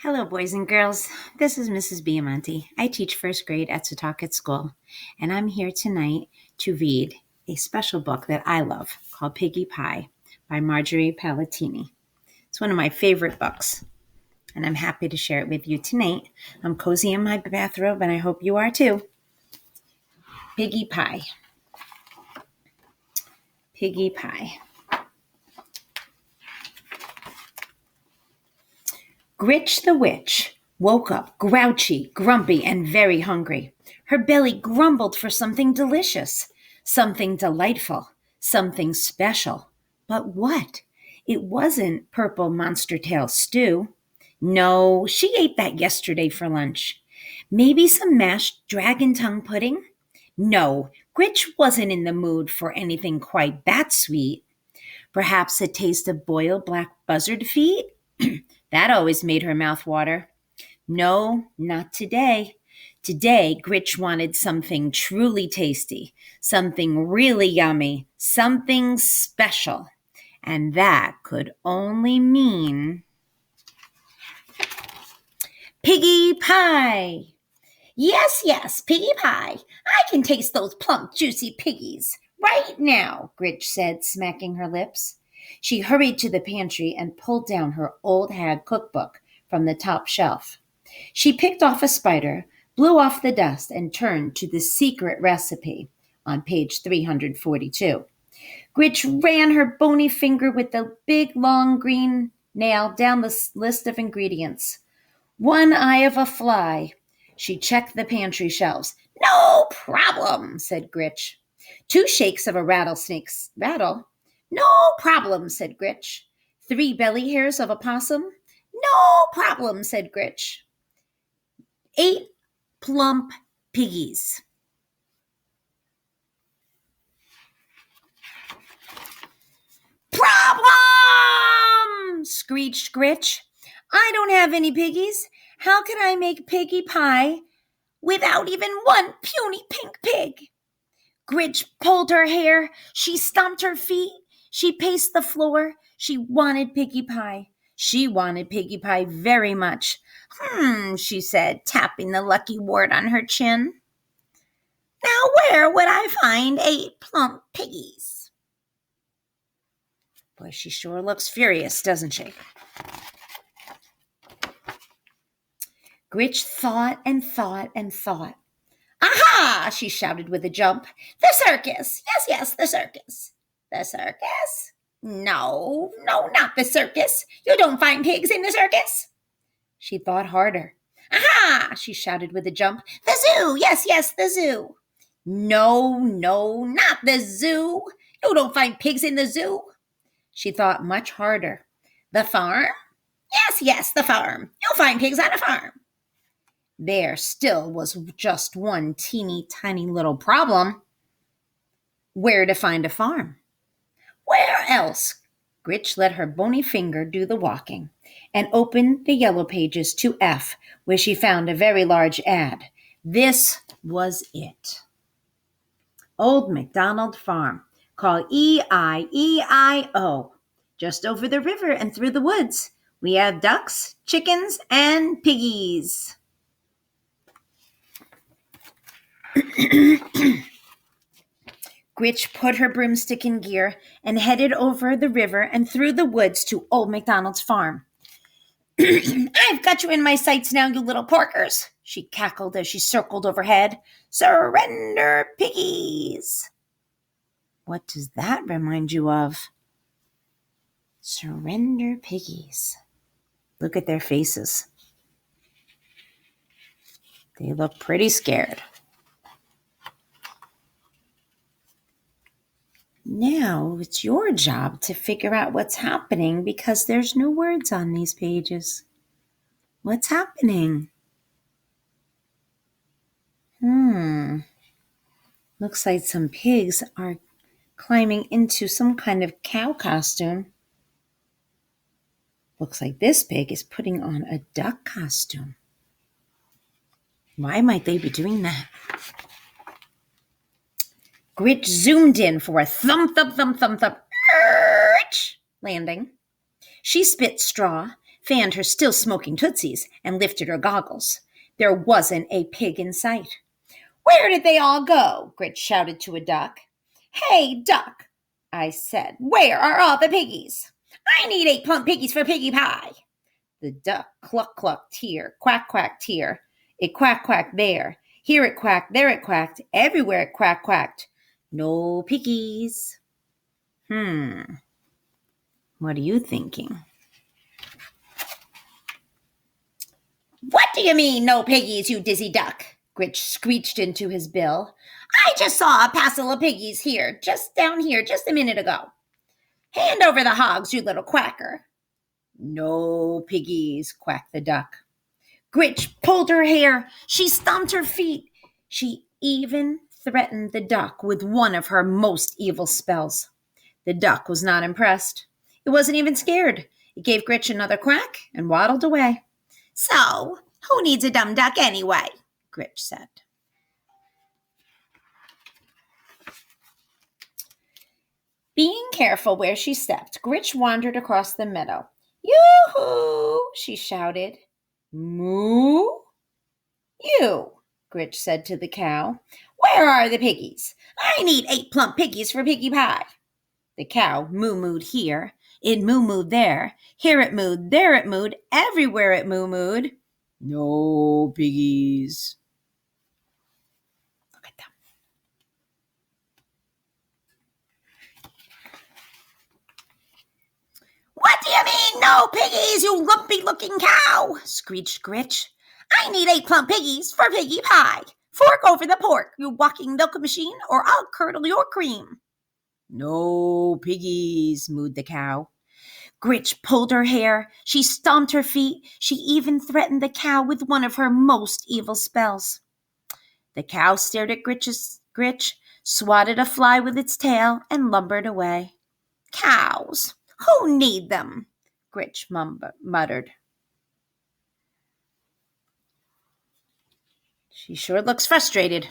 Hello, boys and girls. This is Mrs. Biamonte. I teach first grade at Setauket School, and I'm here tonight to read a special book that I love called Piggie Pie by Margie Palatini. It's one of my favorite books, and I'm happy to share it with you tonight. I'm cozy in my bathrobe, and I hope you are too. Piggie Pie. Piggie Pie. Gritch the witch woke up grouchy, grumpy, and very hungry. Her belly grumbled for something delicious, something delightful, something special. But what? It wasn't purple monster tail stew. No, she ate that yesterday for lunch. Maybe some mashed dragon tongue pudding? No, Gritch wasn't in the mood for anything quite that sweet. Perhaps a taste of boiled black buzzard feet? That always made her mouth water. No, not today. Today, Gritch wanted something truly tasty, something really yummy, something special. And that could only mean Piggie Pie. Yes, Piggie Pie. I can taste those plump, juicy piggies right now, Gritch said, smacking her lips. She hurried to the pantry and pulled down her old hag cookbook from the top shelf. She picked off a spider, blew off the dust, and turned to the secret recipe on page 342. Gritch ran her bony finger with the big, long green nail down the list of ingredients. One eye of a fly. She checked the pantry shelves. No problem, said Gritch. 2 shakes of a rattlesnake's rattle. No problem, said Gritch. 3 belly hairs of a possum. No problem, said Gritch. 8 plump piggies. Problem! Screeched Gritch. I don't have any piggies. How can I make piggie pie without even one puny pink pig? Gritch pulled her hair. She stomped her feet. She paced the floor. She wanted piggie pie. She wanted piggie pie very much. She said, tapping the lucky wart on her chin. Now where would I find 8 plump piggies? Boy, she sure looks furious, doesn't she? Gritch thought and thought and thought. Aha! She shouted with a jump. The circus! Yes, the circus. The circus? No, not the circus. You don't find pigs in the circus. She thought harder. Aha! She shouted with a jump. The zoo! Yes, the zoo. No, not the zoo. You don't find pigs in the zoo. She thought much harder. The farm? Yes, the farm. You'll find pigs on a farm. There still was just one teeny tiny little problem. Where to find a farm? Where else? Gritch let her bony finger do the walking and opened the yellow pages to F, where she found a very large ad. This was it. Old MacDonald Farm, called E-I-E-I-O. Just over the river and through the woods, we have ducks, chickens, and piggies. Gritch put her broomstick in gear and headed over the river and through the woods to Old MacDonald's farm. I've got you in my sights now, you little porkers, she cackled as she circled overhead. Surrender, piggies! What does that remind you of? Surrender, piggies. Look at their faces. They look pretty scared. Now it's your job to figure out what's happening because there's no words on these pages. What's happening? Looks like some pigs are climbing into some kind of cow costume. Looks like this pig is putting on a duck costume. Why might they be doing that? Gritch zoomed in for a thump landing. She spit straw, fanned her still smoking tootsies, and lifted her goggles. There wasn't a pig in sight. "Where did they all go?" Grit shouted to a duck. "Hey, duck," I said, "where are all the piggies? I need 8 plump piggies for piggy pie." The duck cluck-clucked here, quack-quacked here. It quack-quacked there. Here it quacked, there it quacked, everywhere it quack-quacked. No piggies. What are you thinking? "What do you mean, no piggies, you dizzy duck?" Grit screeched into his bill. "I just saw a passel of piggies here, just down here, just a minute ago. Hand over the hogs, you little quacker." "No piggies," quacked the duck. Grit pulled her hair. She stomped her feet. She even threatened the duck with one of her most evil spells. The duck was not impressed. It wasn't even scared. It gave Grit another quack and waddled away. "So, who needs a dumb duck anyway?" Grit said. Being careful where she stepped, Grit wandered across the meadow. "Yoo-hoo!" she shouted. "Moo?" "You," Grit said to the cow. "Where are the piggies? I need 8 plump piggies for piggy pie." The cow moo-mooed here. It moo-mooed there. Here it mooed, there it mooed, everywhere it moo-mooed. No piggies. Look at them. "What do you mean, no piggies, you lumpy-looking cow?" screeched Grit. "I need 8 plump piggies for piggy pie. Fork over the pork, you walking milk machine, or I'll curdle your cream." No piggies, mooed the cow. Grit pulled her hair. She stomped her feet. She even threatened the cow with one of her most evil spells. The cow stared at Grit, swatted a fly with its tail, and lumbered away. "Cows, who need them?" Grit muttered. "She sure looks frustrated."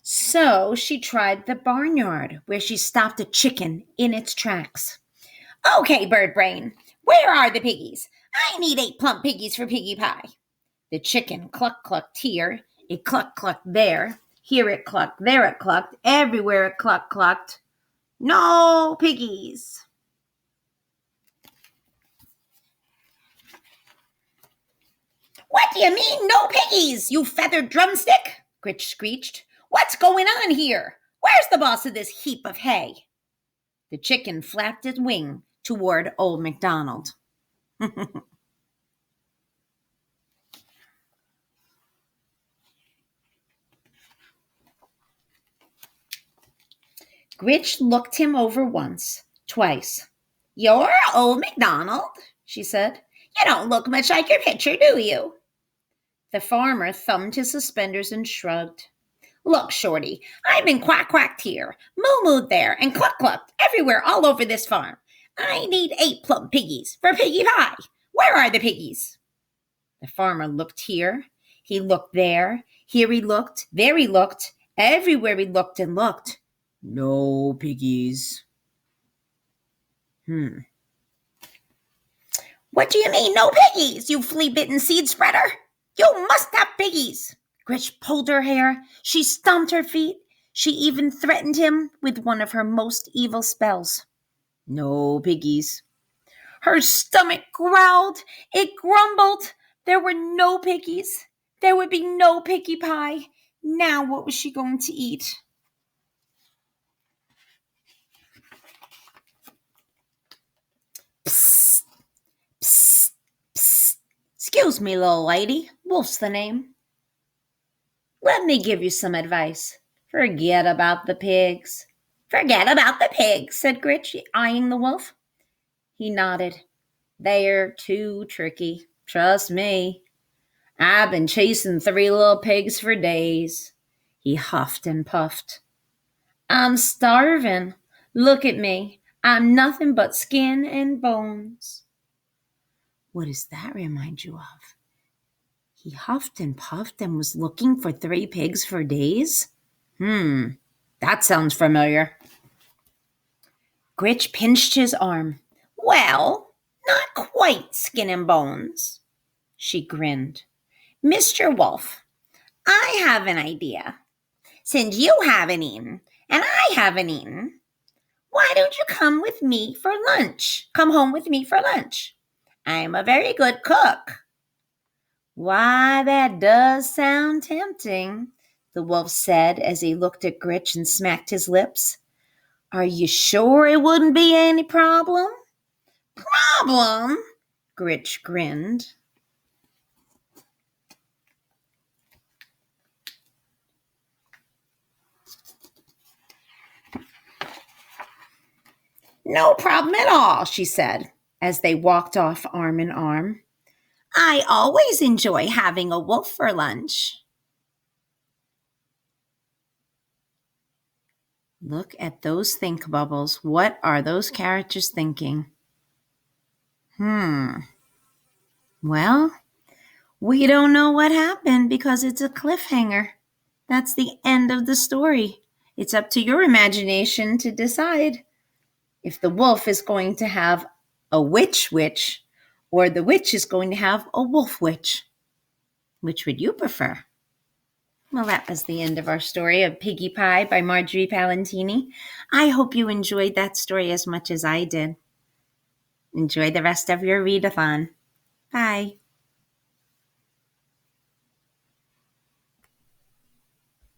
So she tried the barnyard, where she stopped a chicken in its tracks. "Okay, Bird Brain, where are the piggies? I need 8 plump piggies for piggy pie." The chicken cluck-clucked here. It cluck-clucked there. Here it clucked, there it clucked, everywhere it cluck-clucked. No piggies. "What do you mean, no piggies, you feathered drumstick?" Grit screeched. "What's going on here? Where's the boss of this heap of hay?" The chicken flapped its wing toward Old MacDonald. Grit looked him over once, twice. "You're Old MacDonald," she said. "You don't look much like your picture, do you?" The farmer thumbed his suspenders and shrugged. "Look, Shorty, I've been quack-quacked here, moo-mooed there, and cluck-clucked everywhere all over this farm. I need 8 plump piggies for piggy pie. Where are the piggies?" The farmer looked here. He looked there. Here he looked. There he looked. Everywhere he looked and looked. No piggies. "What do you mean, no piggies, you flea-bitten seed spreader? You must have piggies." Grit pulled her hair. She stomped her feet. She even threatened him with one of her most evil spells. No piggies. Her stomach growled. It grumbled. There were no piggies. There would be no piggy pie. Now what was she going to eat? Psst, psst, psst. "Excuse me, little lady. Wolf's the name. Let me give you some advice. Forget about the pigs." "Forget about the pigs," said Grit, eyeing the wolf. He nodded. "They're too tricky. Trust me. I've been chasing 3 little pigs for days." He huffed and puffed. "I'm starving. Look at me. I'm nothing but skin and bones." What does that remind you of? He huffed and puffed and was looking for 3 pigs for days? That sounds familiar. Grit pinched his arm. "Well, not quite right, Skin and Bones. She grinned. Mr. Wolf, I have an idea. Since you haven't eaten and I haven't eaten, why don't you come with me for lunch? Come home with me for lunch. I'm a very good cook. Why, that does sound tempting, the wolf said as he looked at Gritch and smacked his lips. Are you sure it wouldn't be any problem? Problem? Gritch grinned. No problem at all, she said, as they walked off arm in arm. I always enjoy having a wolf for lunch. Look at those think bubbles. What are those characters thinking? Well, we don't know what happened because it's a cliffhanger. That's the end of the story. It's up to your imagination to decide if the wolf is going to have a witch or the witch is going to have a wolf witch. Which would you prefer? Well, that was the end of our story of Piggie Pie by Margie Palatini. I hope you enjoyed that story as much as I did. Enjoy the rest of your readathon. Bye.